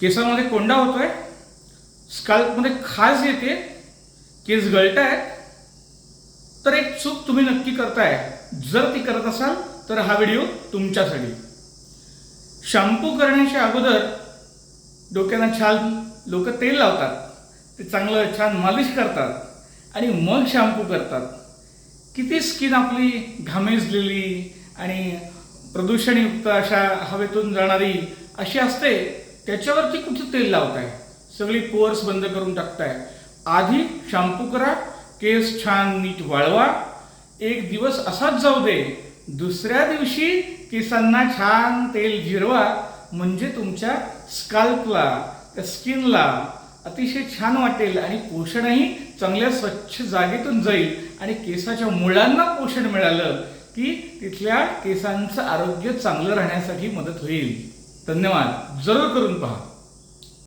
केसामध्ये कोंडा होतोय, स्काल्पमध्ये खाज येते, केस गळत आहेत, तर एक चूक तुम्ही नक्की करताय. जर ती करत असाल तर हा व्हिडिओ तुमच्यासाठी. शॅम्पू करण्याच्या अगोदर डोक्याला छान लोक तेल लावतात, ते चांगलं छान मालिश करतात आणि मग शॅम्पू करतात. किती स्किन आपली घामेजलेली आणि प्रदूषणयुक्त अशा हवेतून जाणारी अशी असते, त्याच्यावरती कुठे तेल लावताय, सगळी पोअर्स बंद करून टाकताय. आधी शॅम्पू करा, केस छान नीट वाळवा, एक दिवस असाच जाऊ दे, दुसऱ्या दिवशी केसांना छान तेल जिरवा, म्हणजे तुमच्या स्काल्पला, त्या स्किनला अतिशय छान वाटेल आणि पोषणही चांगल्या स्वच्छ जागेतून जाईल आणि केसाच्या मुळांना पोषण मिळालं की तिथल्या केसांचं आरोग्य चांगलं राहण्यासाठी मदत होईल. धन्यवाद. जरूर करून पहा.